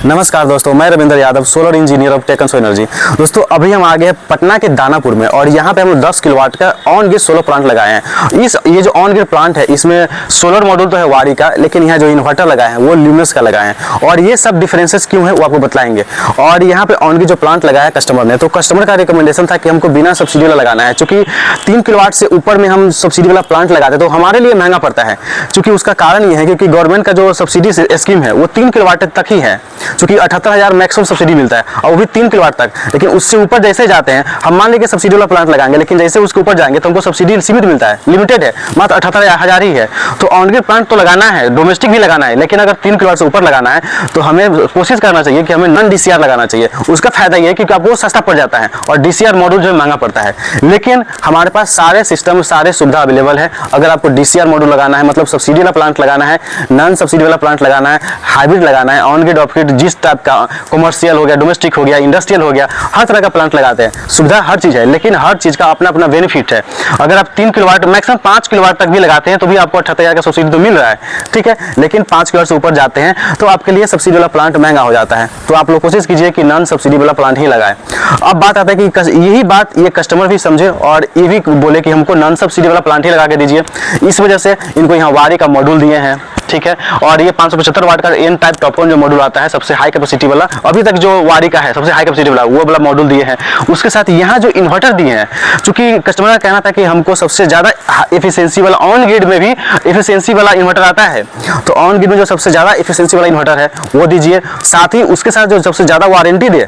नमस्कार दोस्तों, मैं Ravindra Yadav, solar engineer of taken so energy. दोस्तों अभी हम आ गए हैं पटना के दानापुर में और यहाँ पे हम 10 किलोवाट का ऑन ग्रिड सोलर प्लांट लगाए हैं। ये जो ऑन ग्रिड प्लांट है इसमें सोलर मॉड्यूल तो है वारी का, लेकिन यहाँ जो इन्वर्टर लगाए हैं वो ल्यूमिनस का लगाए हैं और ये सब डिफरेंसेस क्यों है वो आपको बताएंगे। और यहाँ पे ऑन ग्रिड जो प्लांट लगाया कस्टमर ने, तो कस्टमर का रिकमेंडेशन था कि हमको बिना सब्सिडी वाला लगाना है, चूंकि 3 किलोवाट से ऊपर में हम सब्सिडी वाला प्लांट लगाते तो हमारे लिए महंगा पड़ता है। चूंकि उसका कारण ये है क्योंकि गवर्नमेंट का जो सब्सिडी स्कीम है वो 3 किलोवाट तक ही है, चूंकि 78,000 मैक्सिमम सब्सिडी मिलता है और वो भी 3 किलोवाट तक। लेकिन उससे ऊपर जैसे जाते हैं, हम मान लीजिए सब्सिडी वाला प्लांट लगाएंगे, लेकिन जैसे उसके ऊपर जाएंगे तो हमको सब्सिडी सीमित मिलता है, लिमिटेड है, मात्र 78,000 ही है। तो ऑन ग्रिड प्लांट तो लगाना है, डोमेस्टिक भी लगाना है, लेकिन अगर 3 किलोवाट से ऊपर लगाना है तो हमें कोशिश करना चाहिए कि हमें नॉन डीसीआर लगाना चाहिए। उसका फायदा ये है कि आपको सस्ता पड़ जाता है और डीसीआर मॉड्यूल जो महंगा पड़ता है। लेकिन हमारे पास सारे सिस्टम, सारे सुविधा अवेलेबल है। अगर आपको डीसीआर मॉड्यूल लगाना है, मतलब सब्सिडी वाला प्लांट लगाना है, नॉन सब्सिडी वाला प्लांट लगाना है, हाइब्रिड लगाना है, ऑन ग्रिड ऑफ ग्रिड, जिस टाइप का कमर्शियल हो गया, डोमेस्टिक हो गया, इंडस्ट्रियल हो गया, हर तरह का प्लांट लगाते हैं। सुविधा हर चीज है, लेकिन हर चीज का अपना अपना बेनिफिट है। अगर आप 3 किलोवाट मैक्सिमम 5 किलोवाट तक भी लगाते हैं तो भी आपको 78,000 का सब्सिडी तो मिल रहा है, ठीक है। लेकिन 5 किलोवाट से ऊपर जाते हैं तो आपके लिए सब्सिडी वाला प्लांट महंगा हो जाता है। तो आप लोग कोशिश कीजिए कि नॉन सब्सिडी वाला प्लांट ही लगाएं। अब बात आता है कि यही बात ये कस्टमर भी समझे और ये भी बोले कि हमको नॉन सब्सिडी वाला प्लांट ही लगा के दीजिए। इस वजह से इनको यहाँ वारी का मॉड्यूल दिए हैं, ठीक है। और ये 575 वाट का एन टाइप टॉपकॉन जो मॉड्यूल आता है, सबसे हाई कैपेसिटी वाला, अभी तक जो वारी का है सबसे हाई कैपेसिटी वाला, वो वाला मॉड्यूल दिए हैं। उसके साथ यहाँ जो इन्वर्टर दिए हैं, चूंकि कस्टमर का कहना था कि हमको सबसे ज्यादा एफिशिएंसी वाला ऑन ग्रिड में भी एफिशिएंसी वाला इन्वर्टर आता है, तो ऑन ग्रिड में जो सबसे ज्यादा एफिशिएंसी वाला इन्वर्टर है वो दीजिए। साथ ही उसके साथ जो सबसे ज्यादा वारंटी दे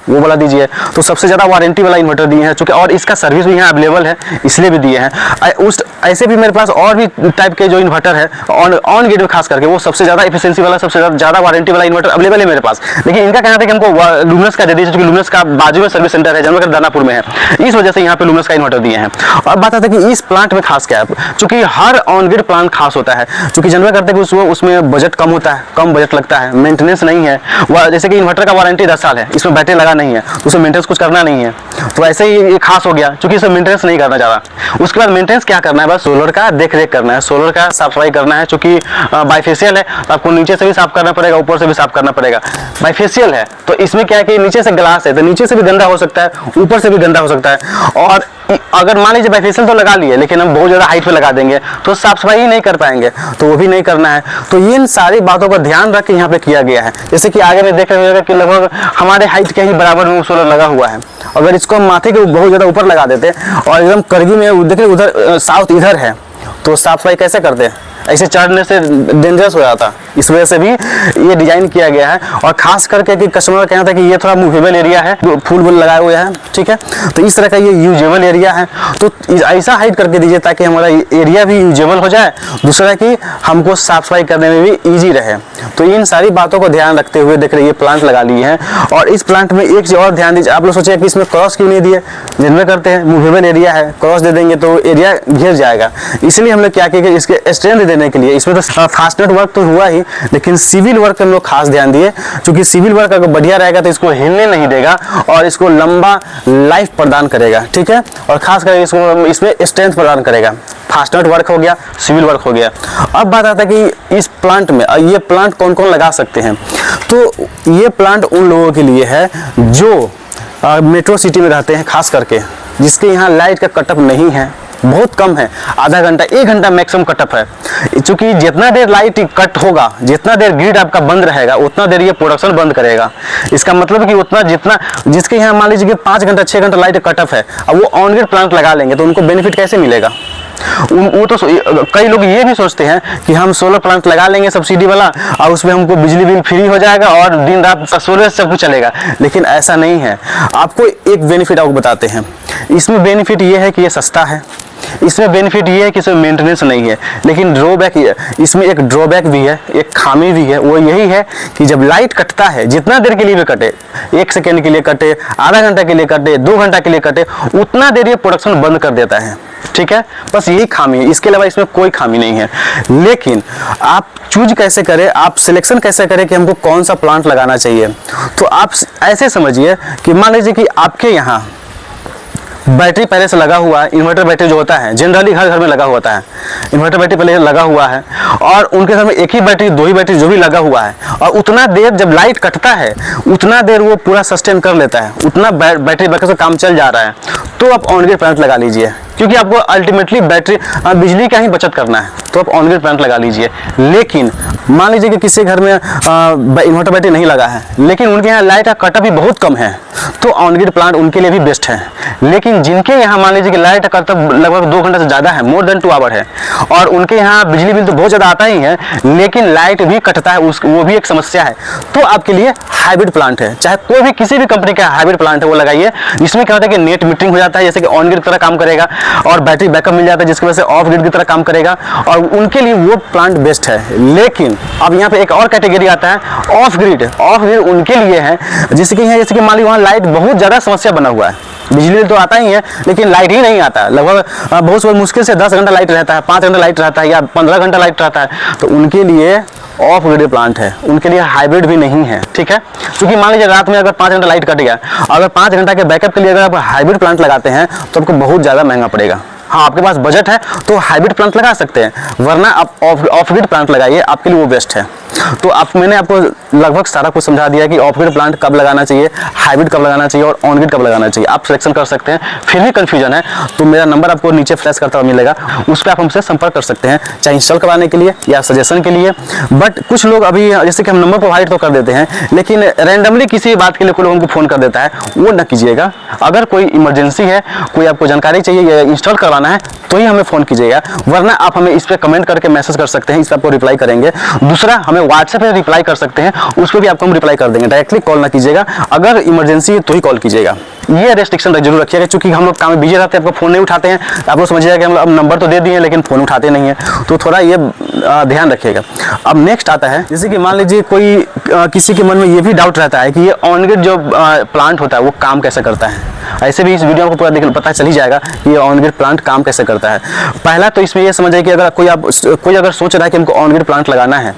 वो वाला दीजिए। तो सबसे ज्यादा वारंटी वाला इन्वर्टर दिए हैं, चूंकि और इसका सर्विस भी यहाँ अवेलेबल है, इसलिए भी दिए हैं। उस ऐसे भी मेरे पास और भी टाइप के जो इन्वर्टर है ऑन ग्रिड में खास करके, वो सबसे ज्यादा एफिशिएंसी वाला, सबसे ज्यादा वारंटी वाला इन्वर्टर अवेलेबल है मेरे पास। लेकिन इनका कहना था कि हमको लुमिनस का दे दीजिए, क्योंकि लुमिनस का बाजू में सर्विस सेंटर है, जनरल दानापुर में है, इस वजह से यहाँ पे लुमिनस का इन्वर्टर दिए हैं। और बात आता है कि इस प्लांट में खास क्या है, चूंकि हर ऑन ग्रिड प्लांट खास होता है, चूंकि जनरल करते हैं कि उसमें बजट कम होता है, कम बजट लगता है, मेंटेनेंस नहीं है। जैसे कि इन्वर्टर का वारंटी 10 साल है, इसमें बैटरी लगा नहीं है, तो उसमें मेंटेनेंस कुछ करना नहीं है, तो ऐसे ही ये खास हो गया, क्योंकि इसमें मेंटेनेंस नहीं करना चाहता। उसके बाद मेंटेनेंस क्या करना है, बस सोलर का देख रेख करना है, सोलर का साफ सफाई करना है। चूंकि बाइफेशियल है तो आपको नीचे से भी साफ करना पड़ेगा, ऊपर से भी साफ करना पड़ेगा। बाइफेशियल है तो इसमें क्या है कि नीचे से ग्लास है तो नीचे से भी गंदा हो सकता है, ऊपर से भी गंदा हो सकता है। और अगर मान लीजिए बाइफेशियल तो लगा लिए, लेकिन हम बहुत ज्यादा हाइट पे लगा देंगे तो साफ सफाई ही नहीं कर पाएंगे, तो वो भी नहीं करना है। तो इन सारी बातों का ध्यान रख के यहाँ पे किया गया है। जैसे कि आगे में देख रहे होगा कि लगभग हमारे हाइट के ही बराबर में सोलर लगा हुआ है। अगर इसको हम माथे के बहुत ज्यादा ऊपर लगा देते और एकदम करगी में देखिए उधर साउथ इधर है, तो साफ सफाई कैसे करते हैं, ऐसे चढ़ने से डेंजरस हो जाता। इस वजह से भी ये डिजाइन किया गया है। और खास करके कि कस्टमर का कहना था कि ये थोड़ा मूवेबल एरिया है, फूल वूल लगाए हुए हैं, ठीक है, तो इस तरह का ये यूजेबल एरिया है, तो ऐसा हाइट करके दीजिए ताकि हमारा एरिया भी यूजेबल हो जाए, दूसरा कि हमको साफ सफाई करने में भी ईजी रहे। तो इन सारी बातों को ध्यान रखते हुए देख रहे ये प्लांट लगा लिए हैं। और इस प्लांट में एक चीज और ध्यान दीजिए, आप लोग सोचे कि इसमें क्रॉस क्यों नहीं दिए, जिनमें करते हैं मूवेबल एरिया है, क्रॉस दे देंगे तो एरिया घिर जाएगा। इसलिए हम लोग क्या किए कि इसके स्ट्रेंथ देने के लिए, इसमें तो फास्टनेट वर्क तो हुआ ही, लेकिन सिविल वर्क पे हम लोग खास ध्यान दिए, क्योंकि सिविल वर्क अगर बढ़िया रहेगा तो इसको हिलने नहीं देगा और इसको लंबा लाइफ प्रदान करेगा, ठीक है। और खास करके इसको इसमें स्ट्रेंथ प्रदान करेगा। फास्टनेट वर्क हो गया, सिविल वर्क हो गया। अब बात आता है कि इस प्लांट में ये प्लांट कौन कौन लगा सकते हैं, तो ये प्लांट उन लोगों के लिए है जो मेट्रो सिटी में रहते हैं, खास करके जिसके यहाँ लाइट का कटअप नहीं है, बहुत कम है, आधा घंटा 1 घंटा मैक्सिमम कटअप है। चूंकि जितना देर लाइट कट होगा, जितना देर ग्रिड आपका बंद रहेगा, उतना देर ये प्रोडक्शन बंद करेगा। इसका मतलब कि उतना जितना जिसके यहाँ मान लीजिए कि 5 घंटा 6 घंटा लाइट कटअप है, अब वो ऑन ग्रिड प्लांट लगा लेंगे तो उनको बेनिफिट कैसे मिलेगा। वो तो कई लोग ये भी सोचते हैं कि हम सोलर प्लांट लगा लेंगे सब्सिडी वाला और उसमें हमको बिजली बिल फ्री हो जाएगा और दिन रात सोलर से सब कुछ चलेगा, लेकिन ऐसा नहीं है। आपको एक बेनिफिट आपको बताते हैं। इसमें बेनिफिट ये है कि ये सस्ता है, इसमें बेनिफिट ये है कि इसमें मेंटेनेंस नहीं है, लेकिन ड्रॉबैक इसमें एक ड्रॉबैक भी है, एक खामी भी है। वो यही है कि जब लाइट कटता है, जितना देर के लिए भी कटे, 1 सेकेंड के लिए कटे, आधा घंटा के लिए कटे, 2 घंटा के लिए कटे, उतना देर ये प्रोडक्शन बंद कर देता है, ठीक है। बस यही खामी है, इसके अलावा इसमें कोई खामी नहीं है। लेकिन आप चूज कैसे करें, आप सिलेक्शन कैसे करें कि हमको कौन सा प्लांट लगाना चाहिए, तो आप ऐसे समझिए कि मान लीजिए कि आपके यहाँ बैटरी पहले से लगा हुआ है, इन्वर्टर बैटरी जो होता है जनरली हर घर में लगा होता है, इन्वर्टर बैटरी पहले लगा हुआ है और उनके घर में एक ही बैटरी, दो ही बैटरी जो भी लगा हुआ है, और उतना देर जब लाइट कटता है उतना देर वो पूरा सस्टेन कर लेता है, उतना बैटरी बैकअप से काम चल जा रहा है, तो आप ऑन ग्रिड प्लांट लगा लीजिए, क्योंकि आपको अल्टीमेटली बैटरी बिजली का ही बचत करना है, तो आप ऑन ग्रिड प्लांट लगा लीजिए। लेकिन मान लीजिए कि किसी घर में इन्वर्टर बैटरी नहीं लगा है, लेकिन उनके यहाँ लाइट का कटअप भी बहुत कम है, तो ऑन ग्रिड प्लांट उनके लिए भी बेस्ट है। लेकिन जिनके यहाँ मान लीजिए कि लाइट का कटअप लगभग 2 घंटे से ज़्यादा है, मोर देन 2 आवर है, और उनके यहाँ बिजली बिल तो बहुत ज़्यादा आता ही है, लेकिन लाइट भी कटता है, वो भी एक समस्या है, तो आपके लिए हाइब्रिड प्लांट है, चाहे कोई भी किसी भी कंपनी का हाइब्रिड प्लांट है वो लगाइए। इसमें क्या होता है कि नेट मीटरिंग हो जाता है, जैसे कि ऑन ग्रिड की तरह काम करेगा, और बैटरी बैकअप मिल जाता है जिसकी वजह से ऑफ ग्रिड की तरह काम करेगा, और उनके लिए वो प्लांट बेस्ट है। लेकिन अब यहाँ पे एक और कैटेगरी आता है ऑफ ग्रिड। ऑफ ग्रिड उनके लिए है जैसे कि मान ली वहाँ लाइट बहुत ज़्यादा समस्या बना हुआ है, बिजली तो आता ही है लेकिन लाइट ही नहीं आता, लगभग बहुत मुश्किल से 10 घंटा लाइट रहता है, 5 घंटा लाइट रहता है, या 15 घंटा लाइट रहता है, तो उनके लिए ऑफ ग्रिड प्लांट है, उनके लिए हाइब्रिड भी नहीं है। ठीक है, क्योंकि मान लीजिए रात में अगर 5 घंटा लाइट कट गया, अगर 5 घंटा के बैकअप के लिए अगर आप हाइब्रिड प्लांट लगाते हैं तो आपको बहुत ज़्यादा महंगा पड़ेगा। हाँ, आपके पास बजट है तो हाइब्रिड प्लांट लगा सकते हैं, वरना आप ऑफ ग्रिड प्लांट लगाइए, आपके लिए वो बेस्ट है। तो मैंने आपको लगभग सारा कुछ समझा दिया कि ऑफ ग्रिड प्लांट कब लगाना चाहिए, हाइब्रिड कब लगाना चाहिए और ऑन ग्रिड कब लगाना चाहिए, आप सिलेक्शन कर सकते हैं। फिर भी कंफ्यूजन है तो मेरा नंबर आपको नीचे फ्लैश करता हुआ मिलेगा, उस पर आप हमसे संपर्क कर सकते हैं, चाहे इंस्टॉल करवाने के लिए या सजेशन के लिए। बट कुछ लोग अभी जैसे कि हम नंबर प्रोवाइड तो कर देते हैं, लेकिन रैंडमली किसी बात के लिए कोई लोग हमको फ़ोन कर देता है, वो न कीजिएगा। अगर कोई इमरजेंसी है, कोई आपको जानकारी चाहिए या इंस्टॉल करवाना है, तो ही हमें फ़ोन कीजिएगा, वरना आप हमें इस पर कमेंट करके मैसेज कर सकते हैं, इस पर आपको रिप्लाई करेंगे। दूसरा, हमें व्हाट्सएप पे रिप्लाई कर सकते हैं, उस पर भी आपको हम रिप्लाई कर देंगे, डायरेक्टली कॉल ना कीजिएगा, अगर इमरजेंसी है तो ही कॉल कीजिएगा। ये रेस्ट्रिक्शन जरूर रखिएगा, क्योंकि हम लोग काम में बिजी रहते हैं, आपको फ़ोन नहीं उठाते हैं, आप लोग समझिएगा कि हम अब नंबर तो दे दिए लेकिन फ़ोन उठाते नहीं है, तो थोड़ा ये ध्यान रखिएगा। अब नेक्स्ट आता है, जैसे कि मान लीजिए कोई किसी के मन में ये भी डाउट रहता है कि ये ऑन ग्रिड जो प्लांट होता है वो काम कैसे करता है। ऐसे भी इस वीडियो को पूरा पता चल ही जाएगा कि ये ऑन ग्रिड प्लांट काम कैसे करता है। पहला तो इसमें ये समझिए कि अगर कोई अगर सोच रहा है कि हमको ऑन ग्रिड प्लांट लगाना है,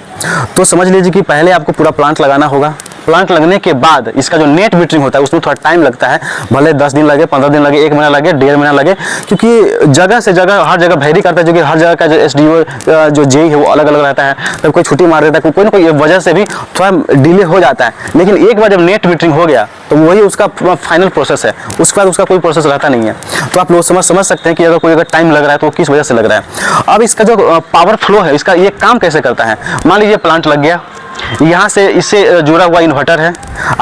तो समझ लीजिए कि पहले आपको पूरा प्लांट लगाना होगा। प्लांट लगने के बाद इसका जो नेट मीटरिंग होता है उसमें थोड़ा टाइम लगता है, भले 10 दिन लगे, 15 दिन लगे, 1 महीना लगे, 1.5 महीना लगे, क्योंकि जगह से जगह हर जगह वेरी करता है, जो कि हर जगह का जो SDO जो जेई है वो अलग अलग रहता है, तब कोई छुट्टी मार देता है, कोई ना कोई वजह से भी थोड़ा डिले हो जाता है। लेकिन एक बार जब नेट मीटरिंग हो गया तो वही उसका फाइनल प्रोसेस है, उसके बाद उसका कोई प्रोसेस रहता नहीं है। तो आप लोग समझ सकते हैं कि अगर टाइम लग रहा है तो किस वजह से लग रहा है। अब इसका जो पावर फ्लो है, इसका ये काम कैसे करता है। मान लीजिए प्लांट लग गया, यहाँ से इससे जुड़ा हुआ इन्वर्टर है,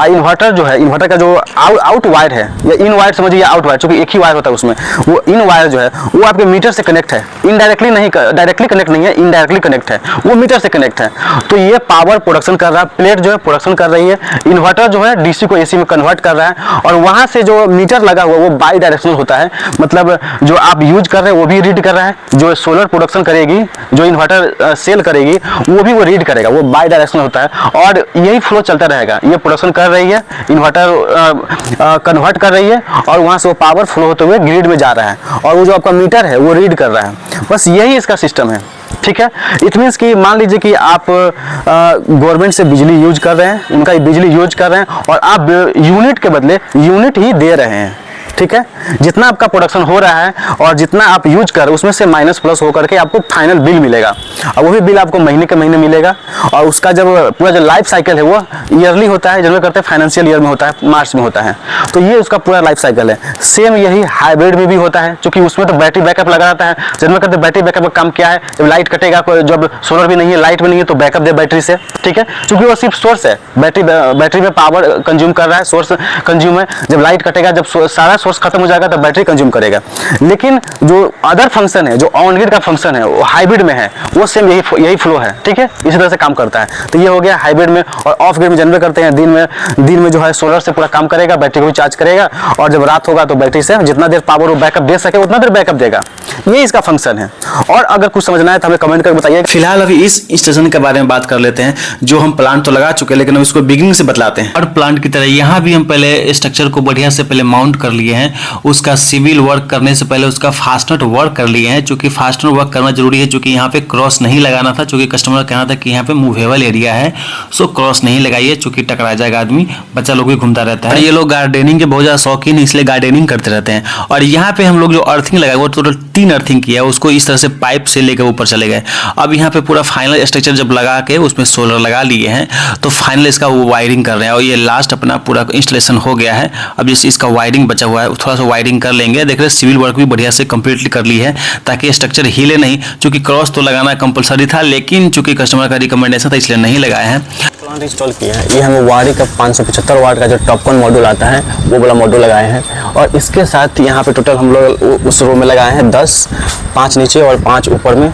इन्वर्टर जो है, इन्वर्टर का जो आउट वायर है या इन वायर समझिए, आउट वायर, चूंकि एक ही वायर होता है उसमें, वो इन वायर जो है वो आपके मीटर से कनेक्ट है, इनडायरेक्टली नहीं, डायरेक्टली कनेक्ट नहीं है, इनडायरेक्टली कनेक्ट है, वो मीटर से कनेक्ट है। तो ये पावर प्रोडक्शन कर रहा है, प्लेट जो है प्रोडक्शन कर रही है, इन्वर्टर जो है DC को AC में कन्वर्ट कर रहा है, और वहाँ से जो मीटर लगा हुआ वो बाई डायरेक्शनल होता है, मतलब जो आप यूज कर रहे हैं वो भी रीड कर रहा है, जो सोलर प्रोडक्शन करेगी, जो इन्वर्टर सेल करेगी वो भी वो रीड करेगा, वो बाई डायरेक्शनल होता है, और यही फ्लो चलता रहेगा। ये प्रोडक्शन कर रही है, इन्वर्टर कन्वर्ट कर रही है, और वहाँ से वो पावर फ्लो होते हुए ग्रिड में जा रहा है, और वो जो आपका मीटर है वो रीड कर रहा है। बस यही इसका सिस्टम है। ठीक है, इट मीन्स कि मान लीजिए कि आप गवर्नमेंट से बिजली यूज कर रहे हैं, उनका बिजली यूज कर रहे हैं, और आप यूनिट के बदले यूनिट ही दे रहे हैं। ठीक है, जितना आपका प्रोडक्शन हो रहा है और जितना आप यूज कर रहे हैं उसमें से माइनस प्लस होकर के आपको फाइनल बिल मिलेगा, और वो भी बिल आपको महीने के महीने मिलेगा। और उसका जब पूरा जो लाइफ साइकिल है वो ईयरली होता है, जनरल करते हैं फाइनेंशियल ईयर में होता है, मार्च में होता है, तो ये उसका पूरा लाइफ साइकिल है। सेम यही हाइब्रिड में भी होता है, क्योंकि उसमें तो बैटरी बैकअप लगा रहता है। जनरल करते बैटरी बैकअप का काम क्या है, जब लाइट कटेगा, जब सोलर भी नहीं है, लाइट भी नहीं है, तो बैकअप दे बैटरी से। ठीक है, क्योंकि वो सिर्फ सोर्स है, बैटरी में पावर कंज्यूम कर रहा है, सोर्स कंज्यूम है। जब लाइट कटेगा, जब सारा सोर्स खत्म हो जाएगा तो बैटरी कंज्यूम करेगा। लेकिन जो अदर फंक्शन है, जो ऑन ग्रिड का फंक्शन है, वो हाइब्रिड में है, वो सेम यही फ्लो है। ठीक है, इसी तरह से काम करता है। तो ये हो गया हाइब्रिड में। और ऑफ ग्रिड में जनरल करते हैं दिन में जो है सोलर से पूरा काम करेगा, बैटरी को भी चार्ज करेगा, और जब रात होगा तो बैटरी से जितना देर पावर वो बैकअप दे सके उतना देर बैकअप देगा। ये इसका फंक्शन है। और अगर कुछ समझना है तो हमें कमेंट करके बताइए। फिलहाल अभी इस स्टेशन के बारे में बात कर लेते हैं, जो हम प्लांट तो लगा चुके हैं, लेकिन हम इसको बिगिनिंग से बतलाते हैं। और प्लांट की तरह यहाँ भी हम पहले स्ट्रक्चर को बढ़िया से पहले माउंट कर लिए हैं उसका सिविल वर्क करने से पहले उसका फास्टनट वर्क कर लिए हैं। चूंकि फास्टनट वर्क करना जरूरी है, चूंकि यहाँ पे क्रॉस नहीं लगाना था, चूंकि कस्टमर का कहना था कि यहाँ पे मूवेबल एरिया है, सो क्रॉस नहीं लगाइए, चूंकि टकरा जाएगा आदमी, बच्चा लोग भी घूमता रहता है। ये लोग गार्डनिंग के बहुत ज़्यादा शौकीन है, इसलिए गार्डनिंग करते रहते हैं। और यहाँ पे हम लोग जो अर्थिंग लगाए वो टोटल 3 अर्थिंग किया है, उसको इस तरह से पाइप से लेकर ऊपर चले गए। अब यहाँ पे पूरा फाइनल स्ट्रक्चर जब लगा के उसमें सोलर लगा लिए हैं तो फाइनल इसका वो वायरिंग कर रहे हैं और ये लास्ट अपना पूरा इंस्टॉलेशन हो गया है। अब जैसे इसका वायरिंग बचा हुआ है, थोड़ा सा वायरिंग कर लेंगे। देख रहे सिविल वर्क भी बढ़िया से कंप्लीटली कर ली है ताकि स्ट्रक्चर हिले नहीं, चूंकि क्रॉस तो लगाना कंपलसरी था, लेकिन चूंकि कस्टमर का रिकमेंडेशन था इसलिए नहीं लगाए हैं। प्लांट इंस्टॉल किया है, ये हम वारी का 575 वाट का जो टॉपकॉन मॉड्यूल आता है वो वाला मॉड्यूल लगाए हैं। और इसके साथ यहाँ पे टोटल हम लोग उस रो में लगाए हैं 10, 5 नीचे और 5 ऊपर में,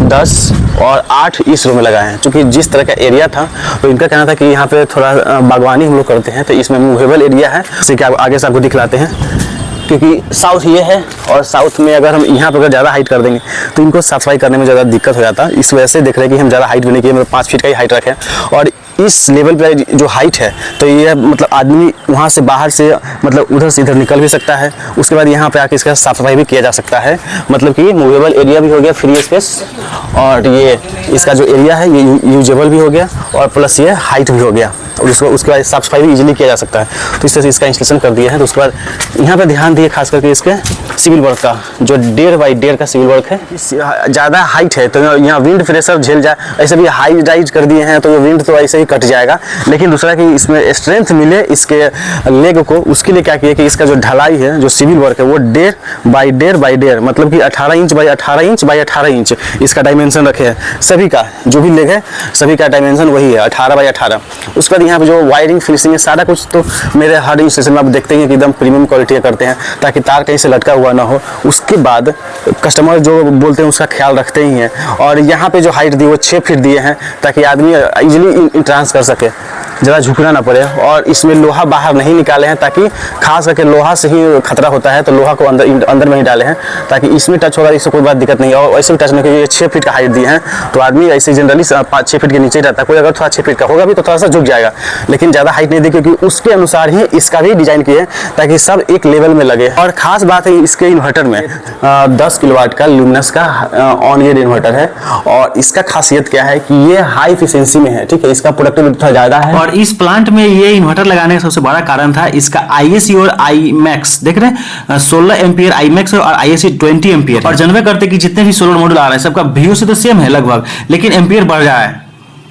10 और 8 इस रो में लगाए हैं। क्योंकि जिस तरह का एरिया था तो इनका कहना था कि यहाँ पे थोड़ा बागवानी हम लोग करते हैं, तो इसमें मूवेबल एरिया है, जैसे कि आगे से आपको दिखलाते हैं। क्योंकि साउथ ये है और साउथ में अगर हम यहाँ पर अगर ज़्यादा हाइट कर देंगे तो इनको साफ सफाई करने में ज़्यादा दिक्कत हो जाता है। इस वजह से देख रहे हैं कि हम ज़्यादा हाइट भी नहीं किए, मतलब 5 फीट का ही हाइट रखें। और इस लेवल पे जो हाइट है तो ये मतलब आदमी वहाँ से बाहर से मतलब उधर से इधर निकल भी सकता है, उसके बाद यहाँ पे आके इसका साफ सफाई भी किया जा सकता है। मतलब कि मूवेबल एरिया भी हो गया, फ्री स्पेस, और ये इसका जो एरिया है ये यूजेबल भी हो गया और प्लस ये हाइट भी हो गया, और उसके बाद साफ सफाई भी इजीली किया जा सकता है। तो इस तरह से इसका इंस्टॉलेशन कर दिया है। तो उसके बाद यहाँ पे ध्यान दिए खास करके इसके सिविल वर्क का, जो 1.5 बाई 1.5 का सिविल वर्क है। ज़्यादा हाइट है तो यहाँ विंड प्रेशर झेल जाए, ऐसे भी हाई राइज कर दिए हैं तो ये विंड तो ऐसे ही कट जाएगा। लेकिन दूसरा कि इसमें स्ट्रेंथ मिले इसके लेग को, उसके लिए क्या किया कि इसका जो ढलाई है, जो सिविल वर्क है वो 1.5 बाई 1.5 मतलब कि 18 inch by 18 inch by 18 inch इसका डायमेंशन रखे हैं। सभी का जो भी लेग है सभी का डायमेंशन वही है 18 बाई 18। उसके बाद यहाँ पे जो वायरिंग फिनिशिंग है सारा कुछ तो मेरे हर इंस्टेशन में आप देखते हैं कि एकदम प्रीमियम क्वालिटी करते हैं ताकि तार कहीं से लटका हुआ ना हो। उसके बाद कस्टमर जो बोलते हैं उसका ख्याल रखते ही हैं। और यहाँ पे जो हाइट दी वो 6 फीट दिए हैं ताकि आदमी इजीली इंट्रांस कर सके, ज़्यादा झुकना ना पड़े। और इसमें लोहा बाहर नहीं निकाले हैं ताकि खास करके लोहा से ही खतरा होता है, तो लोहा को अंदर में ही डाले हैं ताकि इसमें टच होगा इससे कोई बात दिक्कत नहीं है। और ऐसे भी टच नहीं, क्योंकि ये 6 फीट का हाइट दिए हैं तो आदमी ऐसे जनरली 5-6 फीट के नीचे ही रहता है। कोई अगर थोड़ा 6 फीट का होगा भी तो थोड़ा सा झुक जाएगा, लेकिन ज़्यादा हाइट नहीं दी क्योंकि उसके अनुसार ही इसका भी डिजाइन किए ताकि सब एक लेवल में लगे। और खास बात है इसके इन्वर्टर में 10 किलोवाट का ल्यूमिनस का ऑन ग्रिड इन्वर्टर है। और इसका खासियत क्या है कि ये हाई एफिशिएंसी में है, ठीक है, इसका प्रोडक्टिविटी थोड़ा ज़्यादा है। और इस प्लांट में ये इन्वर्टर लगाने का सबसे बड़ा कारण था इसका ISC और IMAX, देख रहे हैं 16 एम्पियर IMAX और ISC 20 एम्पियर। और जनवे करते कि जितने भी सोलर मॉड्यूल आ रहे हैं सबका VO से तो सेम है लगभग, लेकिन एम्पियर बढ़ रहा है।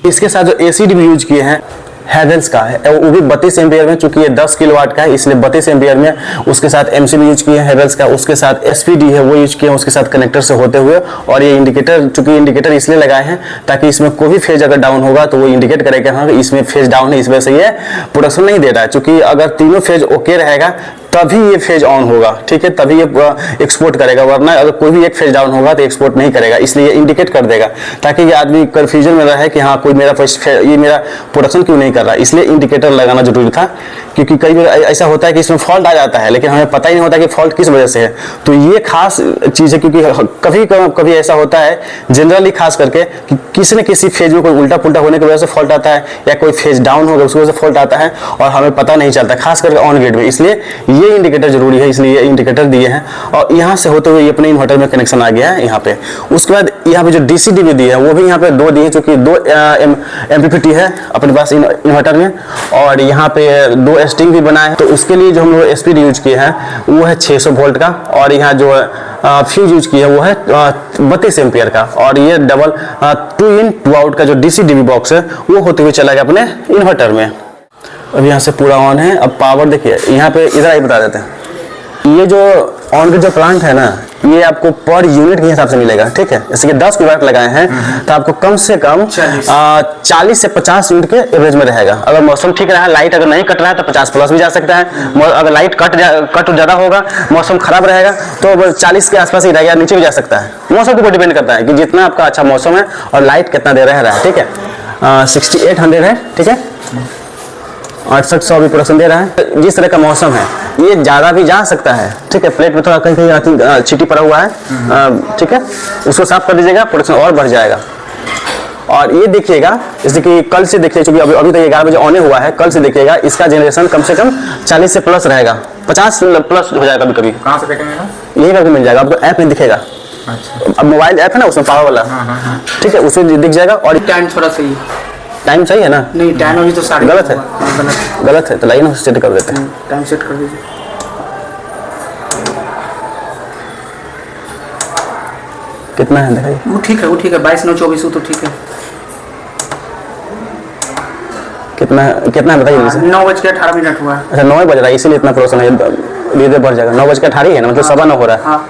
इसके साथ जो एसिड भी यूज किए हैं हैवेल्स का है, वो भी 32 एम्पियर में, चूंकि ये 10 किलोवाट का है इसलिए 32 एम्पियर में। उसके साथ MC भी यूज किए हैं हैवेल्स का, उसके साथ SPD है वो यूज किए हैं उसके साथ कनेक्टर से होते हुए। और ये इंडिकेटर, चूंकि इंडिकेटर इसलिए लगाए हैं ताकि इसमें कोई भी फेज अगर डाउन होगा तो वो इंडिकेट करेगा हाँ इसमें फेज डाउन है, इस वजह से ये प्रोडक्शन नहीं दे रहा है। चूंकि अगर तीनों फेज ओके रहेगा तभी ये फेज ऑन होगा, ठीक है, तभी ये एक्सपोर्ट करेगा, वरना अगर कोई भी एक फेज डाउन होगा तो एक्सपोर्ट नहीं करेगा। इसलिए इंडिकेट कर देगा ताकि ये आदमी कंफ्यूजन में रहे कि हाँ कोई ये मेरा प्रोडक्शन क्यों नहीं कर रहा है। इसलिए इंडिकेटर लगाना जरूरी था, क्योंकि कई बार ऐसा होता है कि इसमें फॉल्ट आ जाता है लेकिन हमें पता ही नहीं होता कि फॉल्ट किस वजह से है। तो ये खास चीज़ है, क्योंकि कभी ऐसा होता है जनरली खास करके कि किसी न किसी फेज में कोई उल्टा पुल्टा होने की वजह से फॉल्ट आता है या कोई फेज डाउन होगा उसकी वजह से फॉल्ट आता है और हमें पता नहीं चलता, खास करके ऑन ग्रिड में। इसलिए ये इंडिकेटर जरूरी है, इसलिए ये इंडिकेटर दिए हैं। और यहाँ से होते हुए अपने इन्वर्टर में कनेक्शन आ गया है यहाँ पे। उसके बाद यहाँ पे जो DC भी दिए है वो भी यहाँ पे 2 दिए, चूंकि 2 MPPT है अपने पास इन्वर्टर में। और यहाँ पे 2 स्ट्रिंग भी बनाए हैं, तो उसके लिए जो हम लोग स्पीड यूज किए हैं वो है 600 वोल्ट का। और यहाँ जो फ्यूज यूज किया है वो है 32 एम्पियर का। और ये डबल 2-in-2 आउट का जो DC-DB बॉक्स है वो होते हुए चला गया अपने इन्वर्टर में। अब यहाँ से पूरा ऑन है। अब पावर देखिए यहाँ पे, इधर आई बता देते हैं। ये जो ऑन ग्रिड जो प्लांट है ना ये आपको पर यूनिट के हिसाब से मिलेगा, ठीक है। जैसे कि 10 किलोवाट लगाए हैं तो आपको कम से कम 40 से 50 यूनिट के एवरेज में रहेगा। अगर मौसम ठीक रहा है, लाइट अगर नहीं कट रहा है तो 50 प्लस भी जा सकता है। अगर लाइट कट ज़्यादा होगा, मौसम खराब रहेगा तो 40 के आसपास ही रहेगा, नीचे भी जा सकता है। मौसम के ऊपर डिपेंड करता है कि जितना आपका अच्छा मौसम है और लाइट कितना दे रहा है, ठीक है। 6800 है, ठीक है, 6800 भी प्रोडक्शन दे रहा है। जिस तरह का मौसम है ये ज़्यादा भी जा सकता है, ठीक है। प्लेट में थोड़ा कहीं कहीं चीटी पड़ा हुआ है, ठीक है, उसको साफ कर दीजिएगा, प्रोडक्शन और बढ़ जाएगा। और ये देखिएगा जैसे कि कल से देखिए, चूंकि अभी तक 11 बजे ऑन हुआ है, कल से देखिएगा इसका जनरेशन कम से कम 40 से प्लस रहेगा, 50 प्लस हो जाएगा कभी कभी। कहाँ से देखेंगे ना? यही करके मिल जाएगा आपको, ऐप में दिखेगा। अच्छा। अब मोबाइल ऐप है ना उसमें पावर वाला, ठीक है, उसमें दिख जाएगा। और टाइम थोड़ा सही है। टाइम सही है ना? नहीं, टाइम अभी तो साढ़े गलत है। गलत गलत है तो लाइए ना सेट कर देते हैं। टाइम सेट कर दीजिए। कितना है दिखाइए। वो ठीक है, वो ठीक है, 22/9/24 वो तो ठीक है। कितना कितना है बताइए मुझे। 9:18 हुआ है। अच्छा 9 बज रहा है इसीलिए इतना प्रोसेस है, धीरे धीरे बढ़ जाएगा। 9:18 है ना, मतलब 9:15 हो रहा है। हाँ,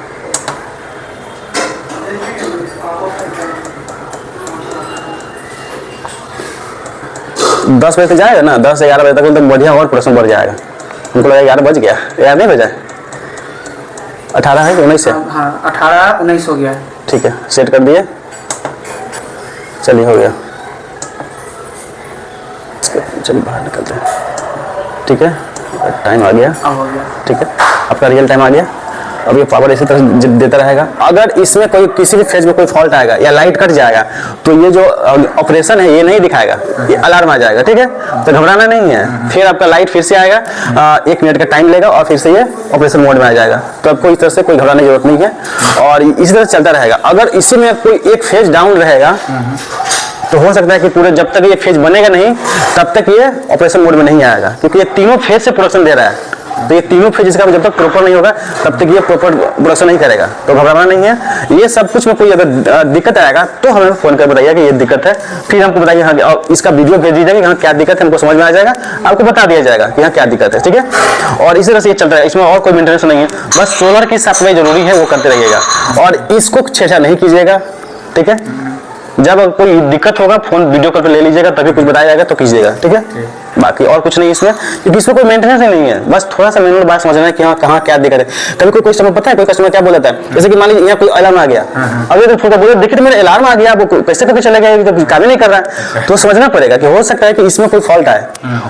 10 बजे तक जाएगा ना, 10-11 बजे तक एकदम बढ़िया और प्रोसेस बढ़ जाएगा। हमको लगा 11 बज गया, यार नहीं बजा। 18 है कि 19 है? हाँ 18-19 हो गया है। ठीक है, सेट कर दिए, चलिए हो गया। चलिए बाहर निकलते हैं। ठीक है, टाइम आ गया। अब हो गया। ठीक है, आपका रियल टाइम आ गया। अब ये पावर इसी तरह देता रहेगा। अगर इसमें कोई किसी भी फेज में कोई फॉल्ट आएगा या लाइट कट जाएगा तो ये जो ऑपरेशन है ये नहीं दिखाएगा, ये अलार्म आ जाएगा। ठीक है, तो घबराना नहीं है। फिर आपका लाइट फिर से आएगा, 1 मिनट का टाइम लेगा और फिर से ये ऑपरेशन मोड में आ जाएगा। तो आपको इस तरह से कोई घबराने की जरूरत नहीं है और इसी तरह चलता रहेगा। अगर इसमें कोई एक फेज डाउन रहेगा तो हो सकता है कि पूरे जब तक ये फेज बनेगा नहीं तब तक ये ऑपरेशन मोड में नहीं आएगा, क्योंकि ये तीनों फेज से प्रोडक्शन दे रहा है। तो ये तीनों फेज इसका जब तक प्रॉपर नहीं होगा तब तक ये प्रॉपर प्रोडक्शन नहीं करेगा। तो घबराना नहीं है। ये सब कुछ में कोई अगर दिक्कत आएगा तो हमें फोन कर बताइए कि ये दिक्कत है, फिर हमको बताइए हाँ, और इसका वीडियो भेज दीजिएगा कि हाँ क्या दिक्कत है, हमको समझ में आ जाएगा, आपको बता दिया जाएगा कि हाँ क्या दिक्कत है। ठीक है, और इसी तरह से ये चलता है, इसमें और कोई मेंटेनेंस नहीं है। बस सोलर की सप्लाई जरूरी है, वो करते रहिएगा और इसको छेड़ा नहीं कीजिएगा। ठीक है, जब कोई दिक्कत होगा फोन वीडियो कॉल पे ले लीजिएगा, तभी कुछ बताया जाएगा तो कीजिएगा। ठीक है, बाकी और कुछ नहीं इसमें, क्योंकि इसमें कोई मेंटेनेंस ही नहीं है। बस थोड़ा सा मैनुअल बात समझना है कि हाँ कहाँ क्या दिक्कत है। कभी कोई कस्टमर पता है, कोई कस्टमर क्या बोलता है, जैसे कि मान लीजिए यहाँ कोई अलार्म आ गया, अभी तो फोन बोले देखिए तो मेरा अलार्म आ गया, वो कैसे करके चला गया, तो काम ही नहीं कर रहा है। तो समझना पड़ेगा कि हो सकता है कि इसमें कोई फॉल्ट आए,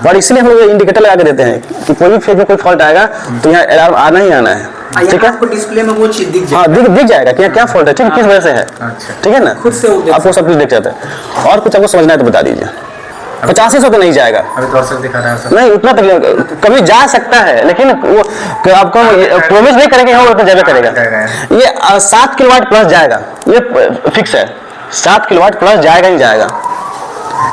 और इसलिए हम लोग इंडिकेटर लगा के देते हैं कि कोई भी फेज में कोई फॉल्ट आएगा तो यहाँ अलार्म आना ही आना है। ठीक है, आपको डिस्प्ले में वो चीज दिख जाएगा। हाँ दिख जाएगा कि क्या फॉल्ट है, ठीक है, किस वजह से है। ठीक है ना, खुद से वो आपको सब कुछ दिख जाता है। और कुछ आपको समझना है तो बता दीजिए। 85 तो नहीं जाएगा, अभी तो सर दिखा रहा है सर। नहीं उतना तक कभी जा सकता है, लेकिन वो आपको प्रोमिस नहीं करेंगे हाँ उतना ज्यादा करेगा। ये 7 किलोवाट प्लस जाएगा, ये फिक्स है। 7 किलोवाट प्लस जाएगा ही जाएगा,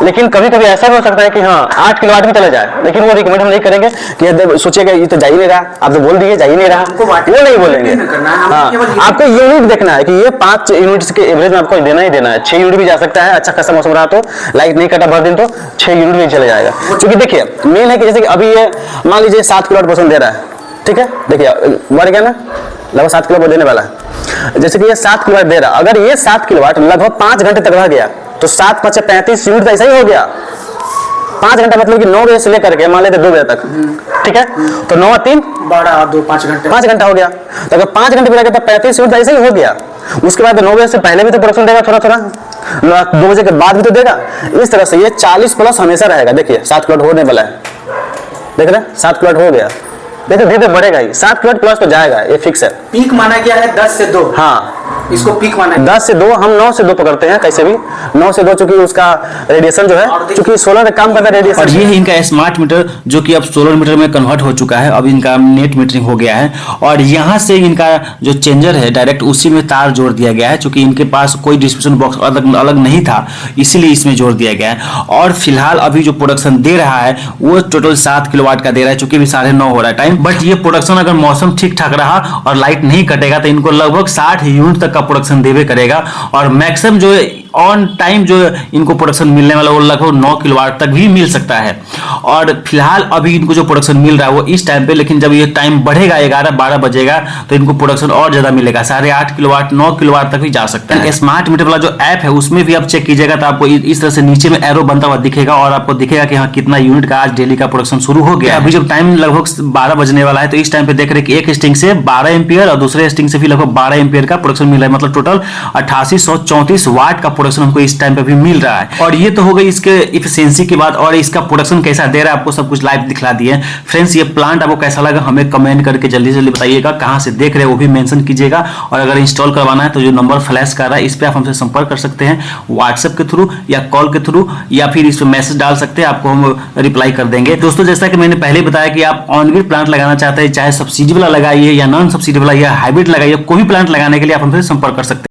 लेकिन कभी कभी ऐसा भी हो सकता है कि हाँ 8 किलोवाट भी चला जाए, लेकिन वो रिकमेंड हम नहीं करेंगे कि सोचिएगा ये तो जा ही नहीं रहा, आप तो बोल दिए जा ही नहीं रहा, वो नहीं बोलेंगे। हाँ, आपको यूनिट देखना है कि ये 5 यूनिट्स के एवरेज में आपको देना ही देना है। 6 यूनिट भी जा सकता है, अच्छा खासा मौसम रहा तो, लाइट नहीं कटा भर दिन तो 6 यूनिट भी चले जाएगा। क्योंकि देखिए मेन है कि जैसे कि अभी ये मान लीजिए 7 किलोवाट पर्सन दे रहा है, ठीक है, देखिए बढ़ गया ना, लगभग 7 किलोवाट देने वाला है। जैसे कि ये 7 किलोवाट दे रहा है, अगर ये 7 किलोवाट लगभग 5 घंटे तक रह गया तो 7×5 = 35 यूनिट ऐसा ही हो गया। 5 घंटा मतलब कि 9 बजे से लेकर के मान लेते 2 बजे तक। ठीक है, तो 9 3 12 2 5 घंटे 5 घंटा हो गया। तो अगर 5 घंटे भी लगे तो 35 यूनिट ऐसे ही हो गया। उसके बाद 9 बजे से पहले भी तो प्रोडक्शन देगा, थोड़ा थोड़ा 2 बजे के बाद भी तो देगा। इस तरह से ये 40 प्लस हमेशा रहेगा। देखिए 7 किलोवाट होने वाला है, देख रहे हैं 7 किलोवाट हो गया, देखिए धीरे धीरे बढ़ेगा ही। 7 किलोवाट प्लस तो जाएगा, ये फिक्स है। पीक माना गया है 10 से 2। हाँ, इसको पीक माना है 10 से 2, हम 9 से 2 पकड़ते हैं कैसे भी। 9 से 2 चूंकि उसका रेडिएशन जो है, चूंकि सोलर काम करता है रेडिएशन। और ये है इनका स्मार्ट मीटर जो कि अब सोलर मीटर में कन्वर्ट हो चुका है। अब इनका नेट मीटरिंग हो गया है और यहाँ से इनका जो चेंजर है डायरेक्ट उसी में तार जोड़ दिया गया है, क्योंकि इनके पास कोई डिस्ट्रीब्यूशन बॉक्स अलग नहीं था, इसीलिए इसमें जोड़ दिया गया है। और फिलहाल अभी जो प्रोडक्शन दे रहा है वो टोटल 7 किलोवाट का दे रहा है, चूंकि अभी 9:30 हो रहा है टाइम। बट ये प्रोडक्शन अगर मौसम ठीक ठाक रहा और लाइट नहीं कटेगा तो इनको लगभग 60 यूनिट तक का प्रोडक्शन देवे करेगा। और मैक्सिमम जो ऑन टाइम जो इनको प्रोडक्शन मिलने वाला वो लगभग 9 किलोवाट तक भी मिल सकता है। और फिलहाल अभी इनको जो प्रोडक्शन मिल रहा है वो इस टाइम पे, लेकिन जब ये टाइम बढ़ेगा 11-12 बजेगा तो इनको प्रोडक्शन और ज्यादा मिलेगा, 8.5 किलोवाट 9 किलोवाट तक भी जा सकता है। स्मार्ट मीटर वाला जो ऐप है उसमें भी आप चेक कीजिएगा तो आपको इस तरह से नीचे में एरो बनता हुआ दिखेगा और आपको दिखेगा कि हाँ कितना यूनिट का आज डेली का प्रोडक्शन शुरू हो गया। अभी जब टाइम लगभग 12 बजने वाला है तो इस टाइम पे देख रहे कि एक स्टिंग से 12 एम्पियर और दूसरे स्टिंग से भी लगभग 12 एम्पियर का प्रोडक्शन मिल रहा है, मतलब टोटल 8834 वाट का प्रोडक्शन हमको इस टाइम पे भी मिल रहा है। और ये तो हो गई इसके इफिशिएंसी की बात, और इसका प्रोडक्शन कैसा दे रहा है आपको सब कुछ लाइव दिखला दिए। फ्रेंड्स, ये प्लांट आपको कैसा लगा हमें कमेंट करके जल्दी से जल्दी बताइएगा, कहां से देख रहे हैं वो भी मेंशन कीजिएगा। और अगर इंस्टॉल करवाना है तो जो नंबर फ्लैश कर रहा है इस पे आप हमसे संपर्क कर सकते हैं, व्हाट्सएप के थ्रू या कॉल के थ्रू, या फिर इस पे मैसेज डाल सकते हैं, आपको हम रिप्लाई कर देंगे। दोस्तों, जैसा कि मैंने पहले बताया कि आप ऑन ग्रिड प्लांट लगाना चाहते हैं, चाहे सब्सिडी वाला लगाइए या नॉन सब्सिडी वाला या हाइब्रिड लगाइए, कोई भी प्लांट लगाने के लिए आप हमसे संपर्क कर सकते हैं।